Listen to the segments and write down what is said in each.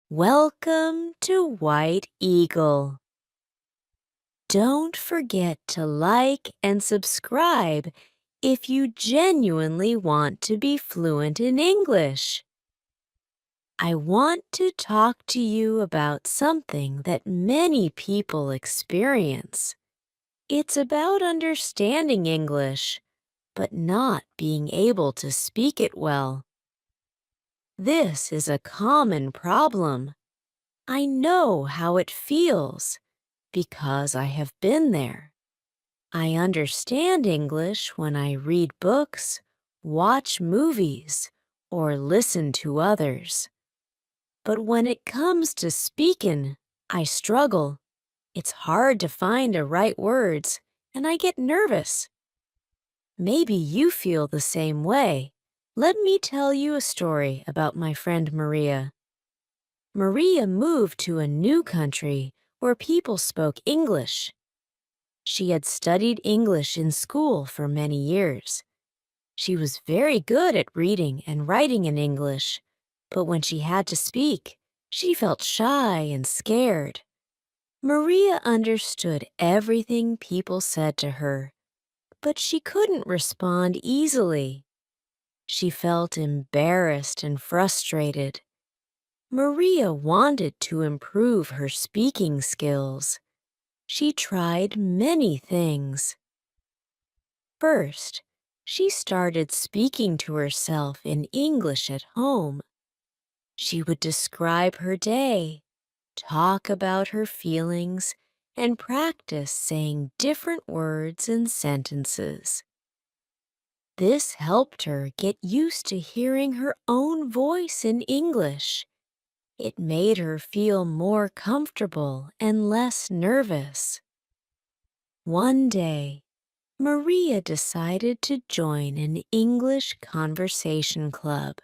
Welcome to White Eagle. Don't forget to like and subscribe if you genuinely want to be fluent in English. I want to talk to you about something that many people experience. It's about understanding English, but not being able to speak it well. This is a common problem. I know how it feels because I have been there. I understand English when I read books, watch movies, or listen to others. But when it comes to speaking, I struggle. It's hard to find the right words, and I get nervous. Maybe you feel the same way. Let me tell you a story about my friend Maria. Maria moved to a new country where people spoke English. She had studied English in school for many years. She was very good at reading and writing in English, but when she had to speak, she felt shy and scared. Maria understood everything people said to her, but she couldn't respond easily. She felt embarrassed and frustrated. Maria wanted to improve her speaking skills. She tried many things. First, she started speaking to herself in English at home. She would describe her day, talk about her feelings, and practice saying different words and sentences. This helped her get used to hearing her own voice in English. It made her feel more comfortable and less nervous. One day, Maria decided to join an English conversation club.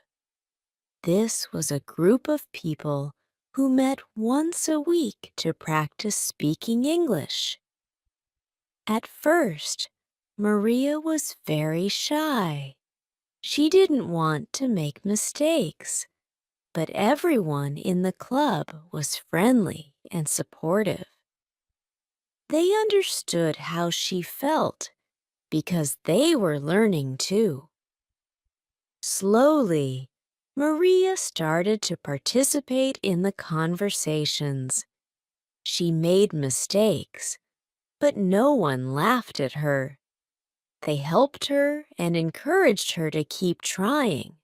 This was a group of people who met once a week to practice speaking English. At first, Maria was very shy. She didn't want to make mistakes, but everyone in the club was friendly and supportive. They understood how she felt because they were learning too. Slowly, Maria started to participate in the conversations. She made mistakes, but no one laughed at her. They helped her and encouraged her to keep trying.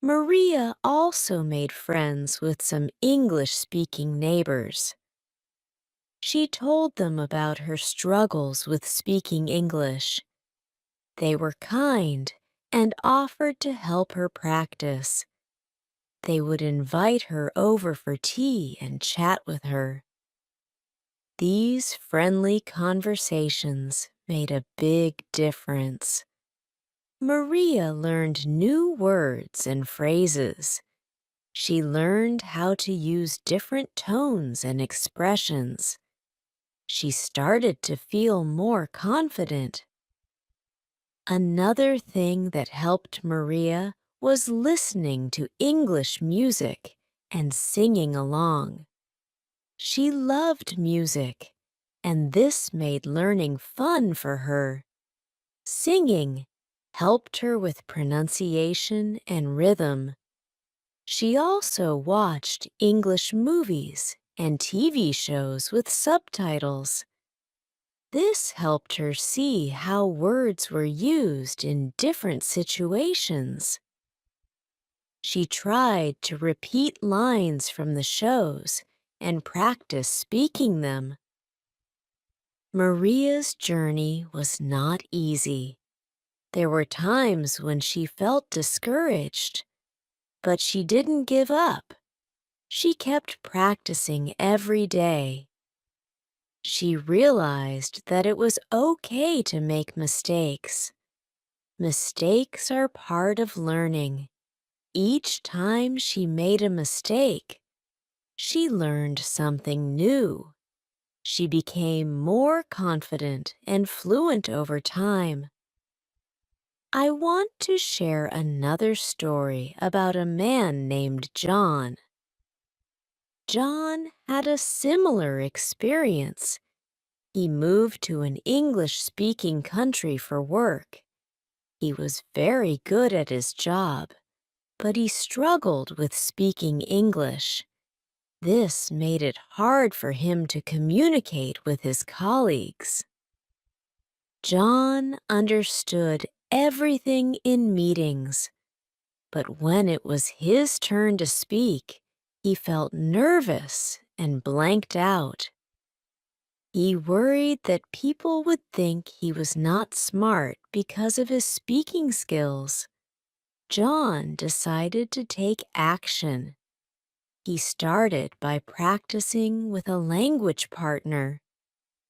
Maria also made friends with some English-speaking neighbors. She told them about her struggles with speaking English. They were kind and offered to help her practice. They would invite her over for tea and chat with her. These friendly conversations made a big difference. Maria learned new words and phrases. She learned how to use different tones and expressions. She started to feel more confident. Another thing that helped Maria was listening to English music and singing along. She loved music, and this made learning fun for her. Singing helped her with pronunciation and rhythm. She also watched English movies and TV shows with subtitles. This helped her see how words were used in different situations. She tried to repeat lines from the shows and practice speaking them. Maria's journey was not easy. There were times when she felt discouraged, but she didn't give up. She kept practicing every day. She realized that it was okay to make mistakes. Mistakes are part of learning. Each time she made a mistake, she learned something new. She became more confident and fluent over time. I want to share another story about a man named John. John had a similar experience. He moved to an English-speaking country for work. He was very good at his job, but he struggled with speaking English. This made it hard for him to communicate with his colleagues. John understood everything in meetings, but when it was his turn to speak, he felt nervous and blanked out. He worried that people would think he was not smart because of his speaking skills. John decided to take action. He started by practicing with a language partner.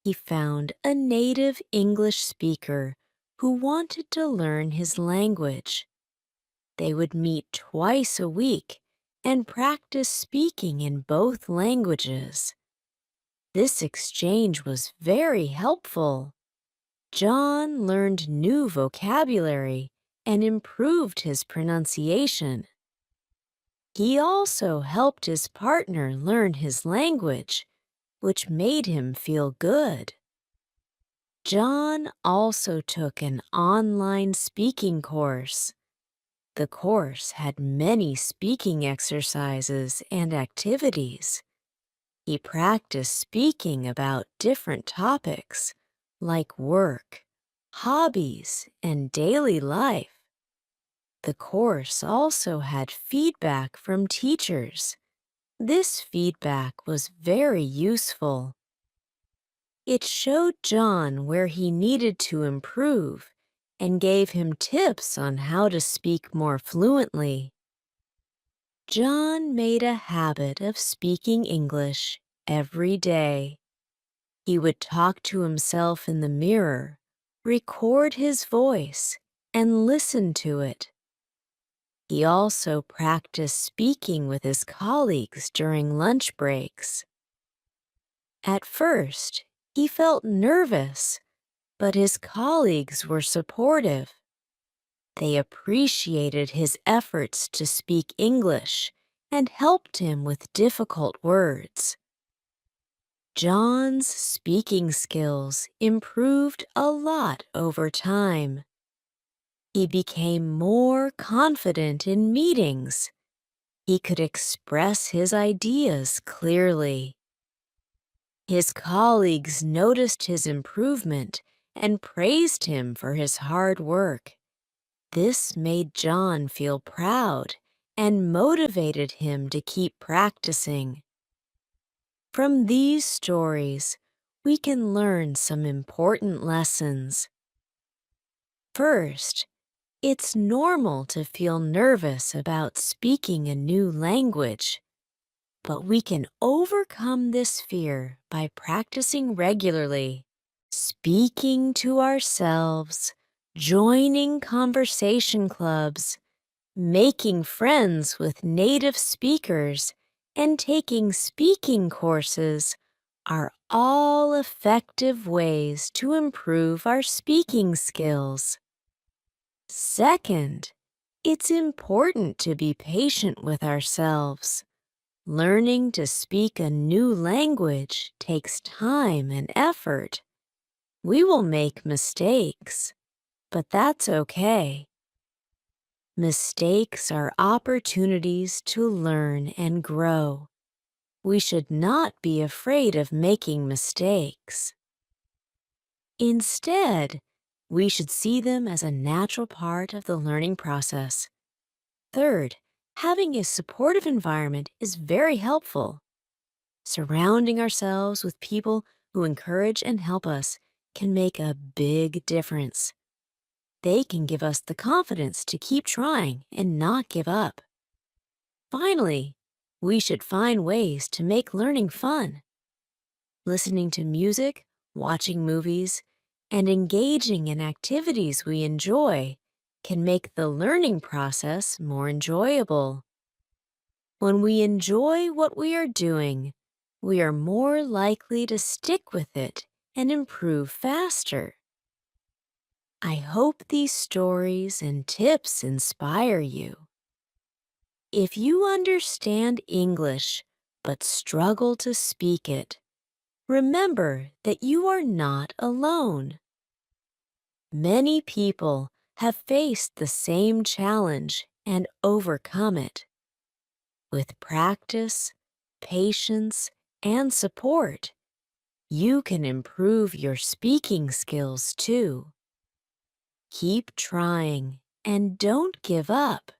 He found a native English speaker who wanted to learn his language. They would meet twice a week and practice speaking in both languages. This exchange was very helpful. John learned new vocabulary and improved his pronunciation. He also helped his partner learn his language, which made him feel good. John also took an online speaking course. The course had many speaking exercises and activities. He practiced speaking about different topics like work, hobbies, and daily life. The course also had feedback from teachers. This feedback was very useful. It showed John where he needed to improve and gave him tips on how to speak more fluently. John made a habit of speaking English every day. He would talk to himself in the mirror, record his voice, and listen to it. He also practiced speaking with his colleagues during lunch breaks. At first, he felt nervous, but his colleagues were supportive. They appreciated his efforts to speak English and helped him with difficult words. John's speaking skills improved a lot over time. He became more confident in meetings. He could express his ideas clearly. His colleagues noticed his improvement and praised him for his hard work. This made John feel proud and motivated him to keep practicing. From these stories, we can learn some important lessons. First, it's normal to feel nervous about speaking a new language, but we can overcome this fear by practicing regularly, speaking to ourselves, joining conversation clubs, making friends with native speakers, and taking speaking courses are all effective ways to improve our speaking skills. Second, it's important to be patient with ourselves. Learning to speak a new language takes time and effort. We will make mistakes, but that's okay. Mistakes are opportunities to learn and grow. We should not be afraid of making mistakes. Instead, we should see them as a natural part of the learning process. Third, having a supportive environment is very helpful. Surrounding ourselves with people who encourage and help us can make a big difference. They can give us the confidence to keep trying and not give up. Finally, we should find ways to make learning fun. Listening to music, watching movies, and engaging in activities we enjoy can make the learning process more enjoyable. When we enjoy what we are doing, we are more likely to stick with it and improve faster. I hope these stories and tips inspire you. If you understand English, but struggle to speak it, remember that you are not alone. Many people have faced the same challenge and overcome it. With practice, patience, and support, you can improve your speaking skills too. Keep trying and don't give up.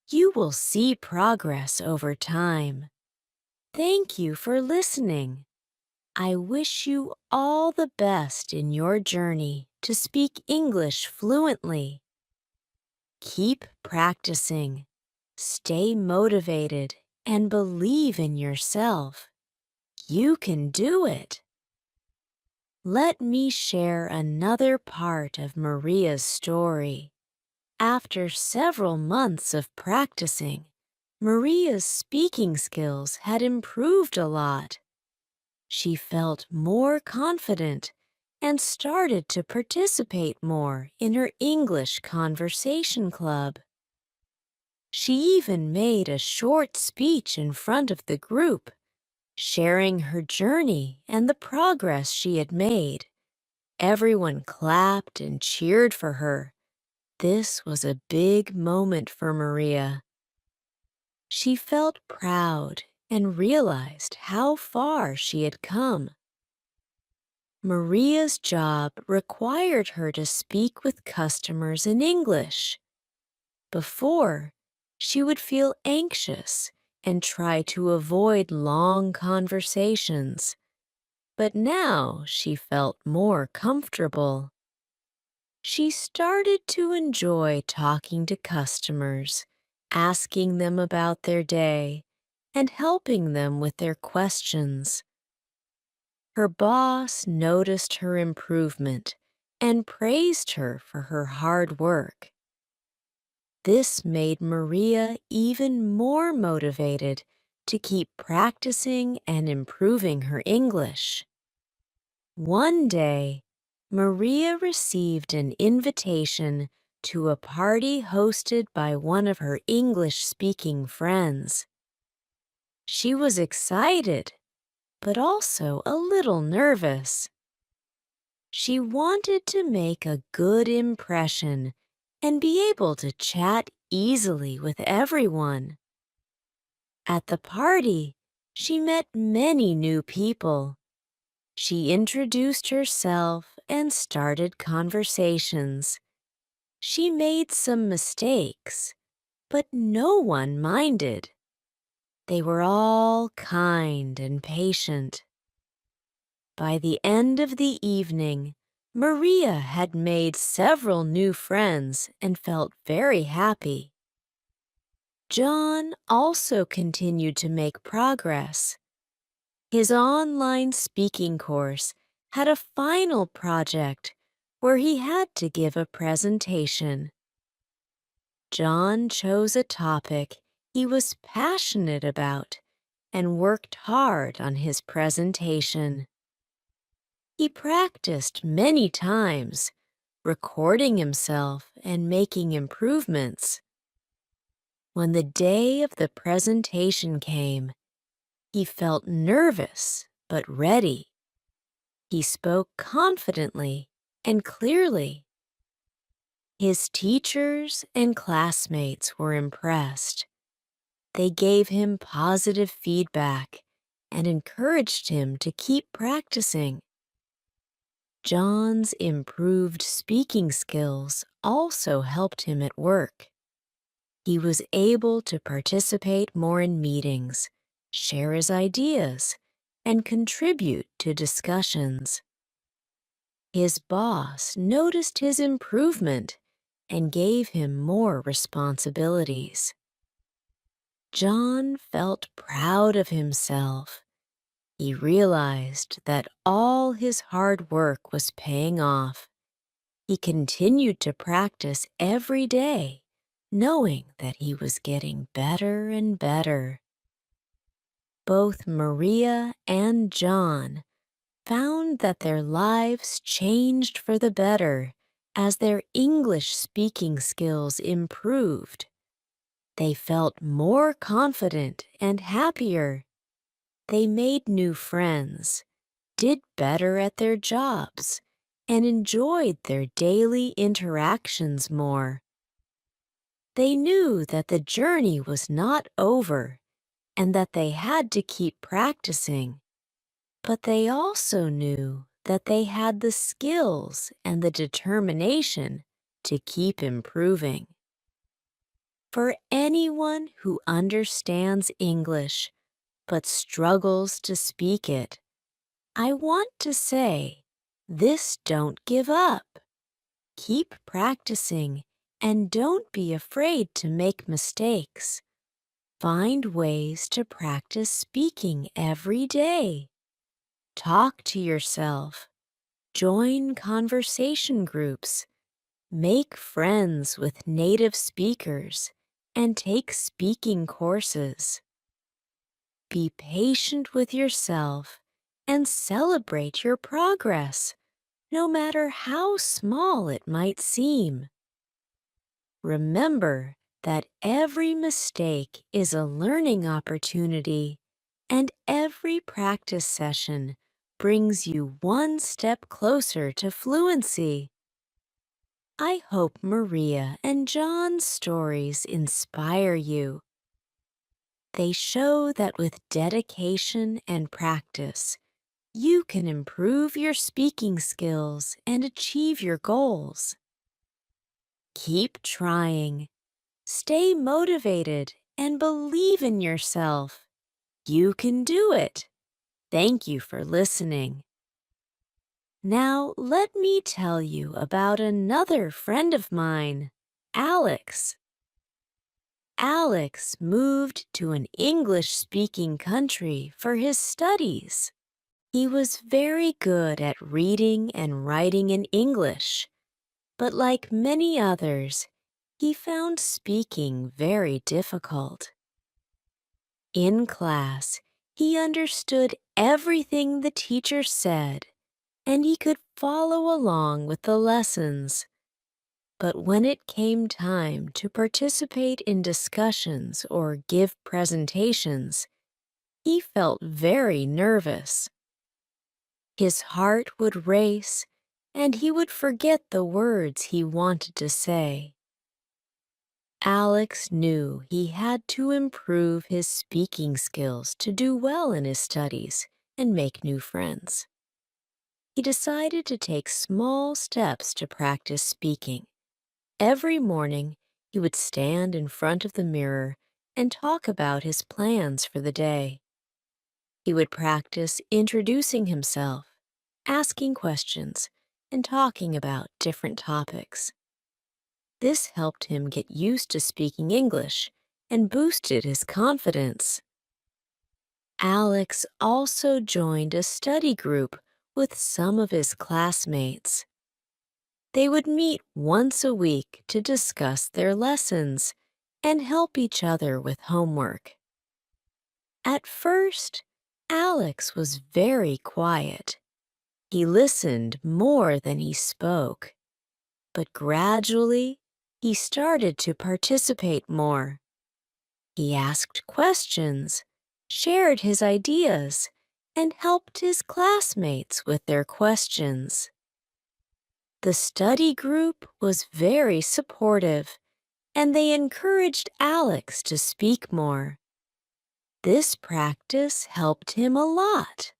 You will see progress over time. Thank you for listening. I wish you all the best in your journey to speak English fluently. Keep practicing, stay motivated, and believe in yourself. You can do it. Let me share another part of Maria's story. After several months of practicing, Maria's speaking skills had improved a lot. She felt more confident and started to participate more in her English conversation club. She even made a short speech in front of the group, sharing her journey and the progress she had made. Everyone clapped and cheered for her. This was a big moment for Maria. She felt proud and realized how far she had come. Maria's job required her to speak with customers in English. Before, she would feel anxious and try to avoid long conversations, but now she felt more comfortable. She started to enjoy talking to customers, asking them about their day, and helping them with their questions. Her boss noticed her improvement and praised her for her hard work. This made Maria even more motivated to keep practicing and improving her English. One day, Maria received an invitation to a party hosted by one of her English-speaking friends. She was excited, but also a little nervous. She wanted to make a good impression and be able to chat easily with everyone. At the party, she met many new people. She introduced herself and started conversations. She made some mistakes, but no one minded. They were all kind and patient. By the end of the evening, Maria had made several new friends and felt very happy. John also continued to make progress. His online speaking course had a final project where he had to give a presentation. John chose a topic he was passionate about and worked hard on his presentation. He practiced many times, recording himself and making improvements. When the day of the presentation came, he felt nervous but ready. He spoke confidently and clearly. His teachers and classmates were impressed. They gave him positive feedback and encouraged him to keep practicing. John's improved speaking skills also helped him at work. He was able to participate more in meetings, share his ideas, and contribute to discussions. His boss noticed his improvement and gave him more responsibilities. John felt proud of himself. He realized that all his hard work was paying off. He continued to practice every day, knowing that he was getting better and better. Both Maria and John found that their lives changed for the better as their English speaking skills improved. They felt more confident and happier. They made new friends, did better at their jobs, and enjoyed their daily interactions more. They knew that the journey was not over and that they had to keep practicing, but they also knew that they had the skills and the determination to keep improving. For anyone who understands English but struggles to speak it, I want to say, this: don't give up. Keep practicing and don't be afraid to make mistakes. Find ways to practice speaking every day. Talk to yourself. Join conversation groups. Make friends with native speakers and take speaking courses. Be patient with yourself and celebrate your progress, no matter how small it might seem. Remember that every mistake is a learning opportunity, and every practice session brings you one step closer to fluency. I hope Maria and John's stories inspire you. They show that with dedication and practice, you can improve your speaking skills and achieve your goals. Keep trying. Stay motivated and believe in yourself. You can do it. Thank you for listening. Now let me tell you about another friend of mine, Alex. Alex moved to an English-speaking country for his studies. He was very good at reading and writing in English, but like many others, he found speaking very difficult. In class, he understood everything the teacher said, and he could follow along with the lessons. But when it came time to participate in discussions or give presentations, he felt very nervous. His heart would race, and he would forget the words he wanted to say. Alex knew he had to improve his speaking skills to do well in his studies and make new friends. He decided to take small steps to practice speaking. Every morning, he would stand in front of the mirror and talk about his plans for the day. He would practice introducing himself, asking questions, and talking about different topics. This helped him get used to speaking English and boosted his confidence. Alex also joined a study group with some of his classmates. They would meet once a week to discuss their lessons and help each other with homework. At first, Alex was very quiet. He listened more than he spoke, but gradually, he started to participate more. He asked questions, shared his ideas, and helped his classmates with their questions. The study group was very supportive, and they encouraged Alex to speak more. This practice helped him a lot.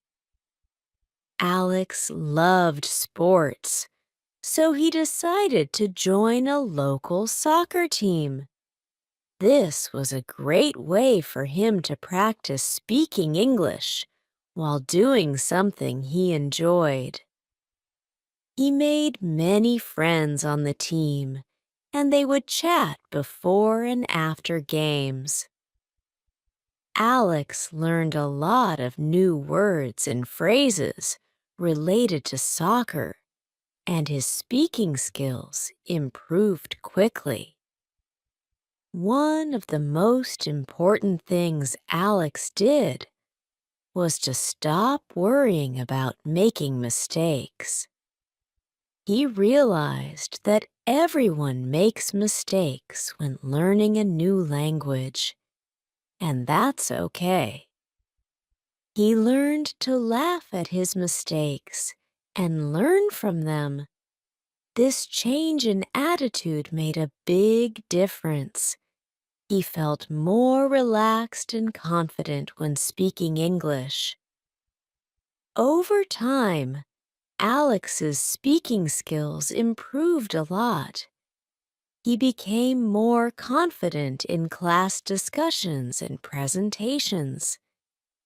Alex loved sports, so he decided to join a local soccer team. This was a great way for him to practice speaking English while doing something he enjoyed. He made many friends on the team, and they would chat before and after games. Alex learned a lot of new words and phrases related to soccer, and his speaking skills improved quickly. One of the most important things Alex did was to stop worrying about making mistakes. He realized that everyone makes mistakes when learning a new language, and that's okay. He learned to laugh at his mistakes and learn from them. This change in attitude made a big difference. He felt more relaxed and confident when speaking English. Over time, Alex's speaking skills improved a lot. He became more confident in class discussions and presentations.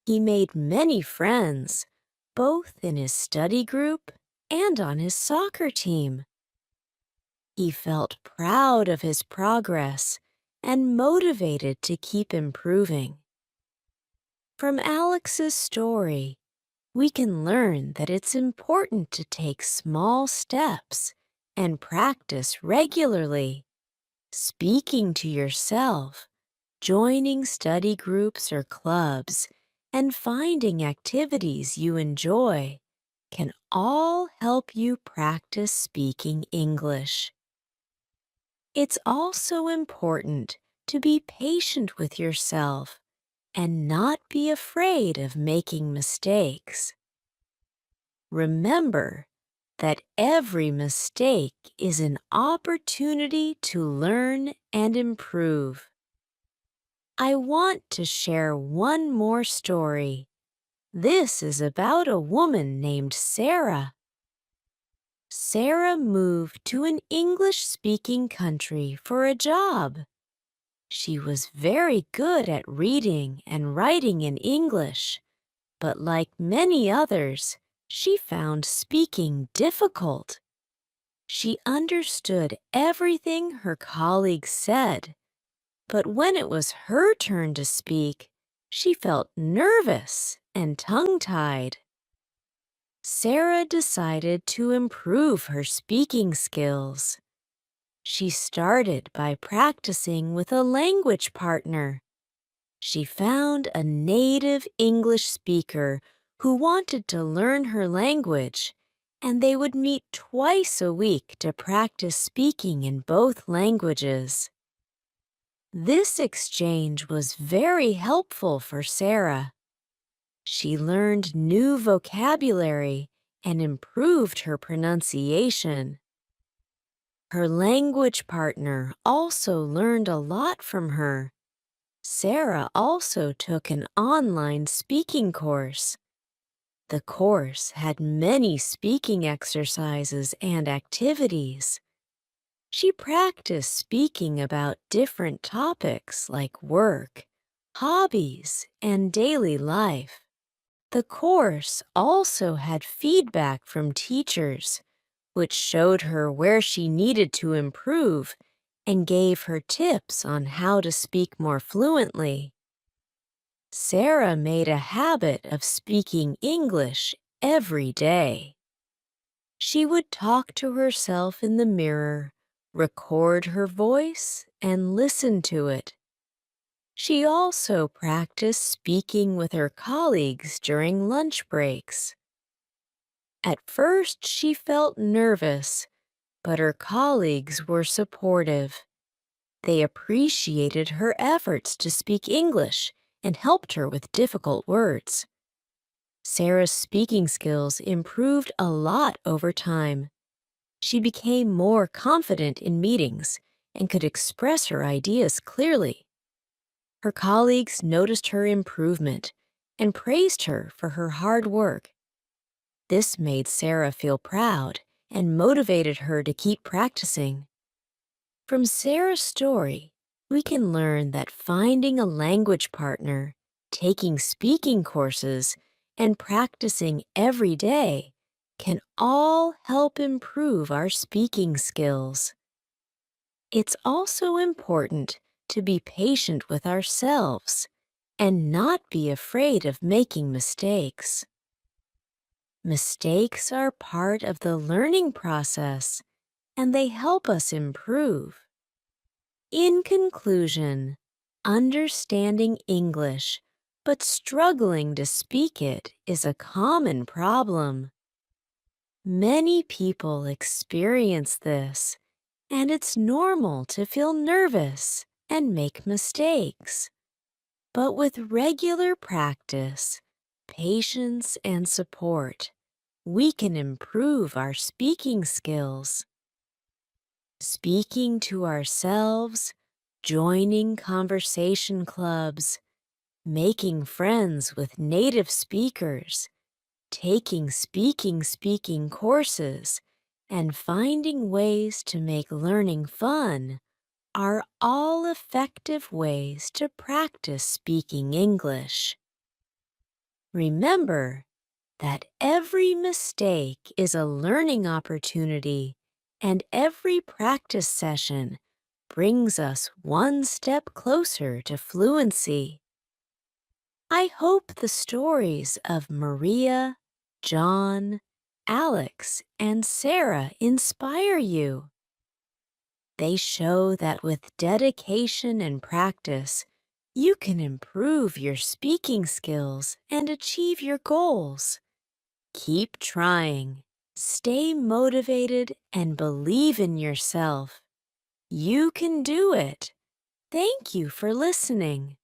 He made many friends, both in his study group and on his soccer team. He felt proud of his progress and motivated to keep improving. From Alex's story, we can learn that it's important to take small steps and practice regularly. Speaking to yourself, joining study groups or clubs, and finding activities you enjoy can all help you practice speaking English. It's also important to be patient with yourself and not be afraid of making mistakes. Remember that every mistake is an opportunity to learn and improve. I want to share one more story. This is about a woman named Sarah. Sarah moved to an English-speaking country for a job. She was very good at reading and writing in English, but like many others, she found speaking difficult. She understood everything her colleagues said, but when it was her turn to speak, she felt nervous and tongue-tied. Sarah decided to improve her speaking skills. She started by practicing with a language partner. She found a native English speaker who wanted to learn her language, and they would meet twice a week to practice speaking in both languages. This exchange was very helpful for Sarah. She learned new vocabulary and improved her pronunciation. Her language partner also learned a lot from her. Sarah also took an online speaking course. The course had many speaking exercises and activities. She practiced speaking about different topics like work, hobbies, and daily life. The course also had feedback from teachers, which showed her where she needed to improve and gave her tips on how to speak more fluently. Sarah made a habit of speaking English every day. She would talk to herself in the mirror, record her voice, and listen to it. She also practiced speaking with her colleagues during lunch breaks. At first, she felt nervous, but her colleagues were supportive. They appreciated her efforts to speak English and helped her with difficult words. Sarah's speaking skills improved a lot over time. She became more confident in meetings and could express her ideas clearly. Her colleagues noticed her improvement and praised her for her hard work. This made Sarah feel proud and motivated her to keep practicing. From Sarah's story, we can learn that finding a language partner, taking speaking courses, and practicing every day can all help improve our speaking skills. It's also important to be patient with ourselves and not be afraid of making mistakes. Mistakes are part of the learning process, and they help us improve. In conclusion, understanding English but struggling to speak it is a common problem. Many people experience this, and it's normal to feel nervous and make mistakes. But with regular practice, patience, and support, we can improve our speaking skills. Speaking to ourselves, joining conversation clubs, making friends with native speakers, taking speaking courses, and finding ways to make learning fun are all effective ways to practice speaking English. Remember that every mistake is a learning opportunity, and every practice session brings us one step closer to fluency. I hope the stories of Maria, John, Alex, and Sarah inspire you. They show that with dedication and practice, you can improve your speaking skills and achieve your goals. Keep trying, stay motivated, and believe in yourself. You can do it. Thank you for listening.